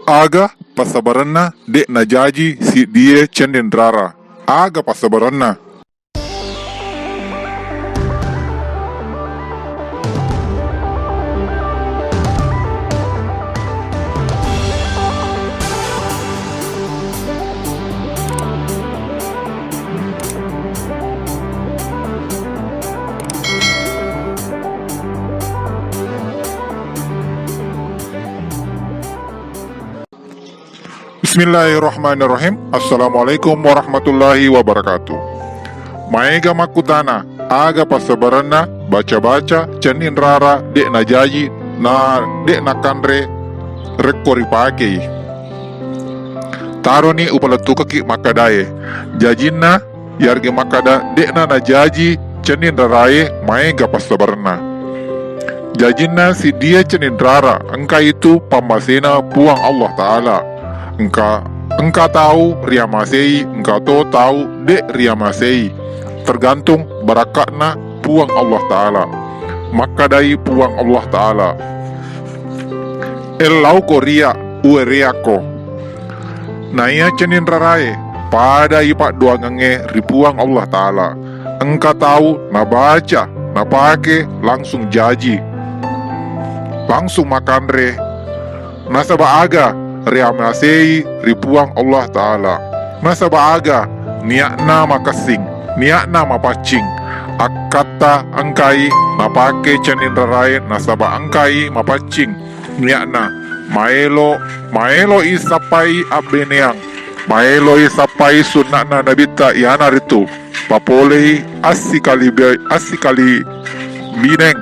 Aga pasabaranna dek najaji si dia cendendrara. Aga pasabaranna. Bismillahirrahmanirrahim. Assalamualaikum warahmatullahi wabarakatuh. Maega makutana aga pasabaranna baca-baca cenin rara dek najaji na dek nakandre rekori pakei. Taroni upalatukaki makadaye. Jajinna yarge makada dek na najaji cenin raraye maega pasabaranna. Jajinna si dia cenin rara engka itu pamasena puang Allah Ta'ala. Engkau tahu ria masei, engkau tahu dek ria masei. Tergantung barakatna puang Allah Ta'ala. Maka dari puang Allah Ta'ala. Elau ko ria ue riako. Naya cenin rarae pada ipak dua ngenge ripuang Allah Ta'ala. Engkau tahu na baca, na pake langsung jaji. Langsung makan re. Nasaba aga ria masei ripuang Allah Ta'ala. Nasaba aga niakna makasing, niakna mapacing. Akata angkai napake cenin rarai nasaba angkai mapacing. Niakna maelo isapai abeneang. Maelo isapai sunakna nabita iana ritu. Papolei asikali bineng.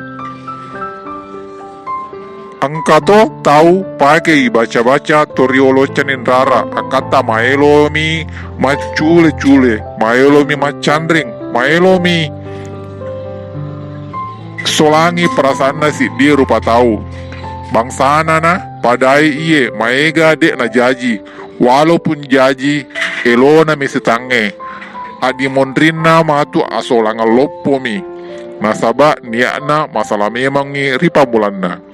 Angkato tahu pakai baca-baca toriolo cenin rara akata maelomi macule-cule, maelomi macandring, maelomi solangi perasaan si dia rupa tahu. Bangsana na padai iye maega dek na jaji, walaupun jaji elona misitange. Adi mondrina matu asolangan lopomi. Nasaba niakna masalah memangi ripa bulanna.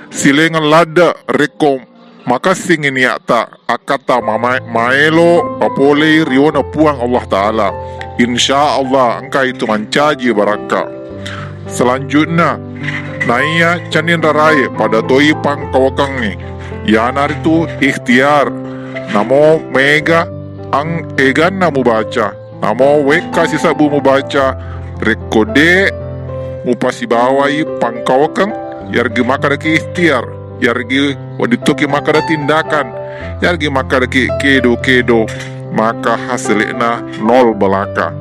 Silengan lada rekom makasing ini akta akata maelo papole riona puang Allah Ta'ala. Insya Allah engkau itu mencaji baraka. Selanjutnya naya canin rarai pada toi pang kawakangi. Yanar itu ikhtiar. Namo mega ang egan namu baca. Namo weka sisa mu baca. Rekode mupasi bawai pang kawakang. Yargi makadaki ikhtiar, yargi waditoki makada tindakan, yargi makadaki kedo, maka hasilnya nol belaka.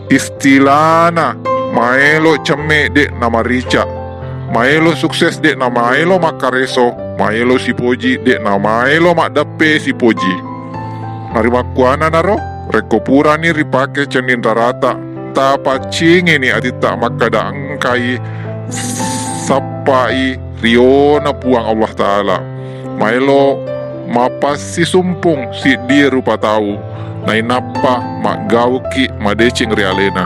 Istilana maelo ceme dek nama rica, maelo sukses dek nama maelo makareso, maelo sipoji dek nama maelo makdape sipoji. Narimakuana naro, rekopura ni ripake cenin rarata, tapa cingi ni atita makada angkai sapai riona puang Allah Ta'ala. Maelo mapasi sumpung si dia rupa tahu. Nai napa mak gauki madecing realena.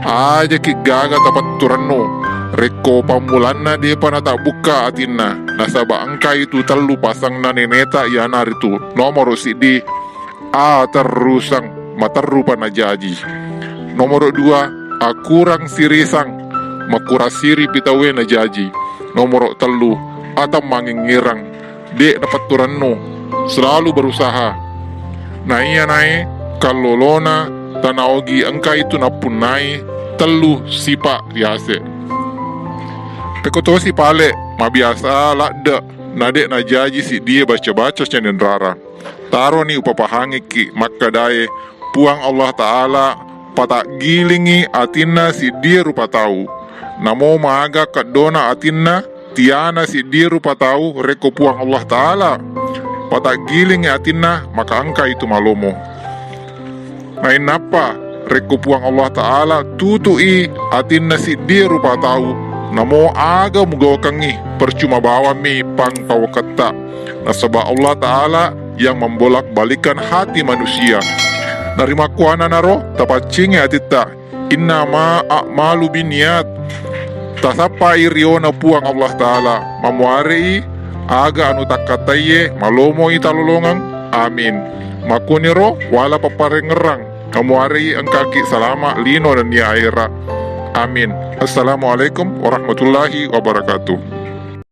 Aja ki gaga tapat turano. Reko pamulana dia pana tak buka atina. Nasaba angka itu telu pasang na neneta yana itu. Nomor si di terusang materupa na jaji. Nomor 2 kurang sirisang makurasiri pitawe na jaji. Nomor 3 atau mangingirang dek dapat turano selalu berusaha. Naya nae kalolona tanaogi angka itu napunai telu sipa riase. Pekoto si pale mabiasa lakda nadek na jaji si dia baca-baca cenin rara. Taro ni upapahangi ki makadaye puang Allah Ta'ala patak gilingi atina si dia rupa tahu. Namo maaga kadona atinna tiana si dia rupa tahu reko puang Allah Ta'ala. Patak giling atinna maka angka itu malomo. Main apa reko puang Allah Ta'ala tutui atinna si dia rupa tahu. Namo aga mugawakangi percuma bawa mi pang kawakata. Nasaba Allah Ta'ala yang membolak balikan hati manusia. Narima kuana naro tapat cingi atita. Inna a'malu biniat. Tasapai riona puang Allah Ta'ala mamuarei aga anu takataye malomo italulungang. Amin. Makuniro wala paparengerang kamuari ang kaki salama lino dan ya aira. Amin. Assalamualaikum warahmatullahi wabarakatuh.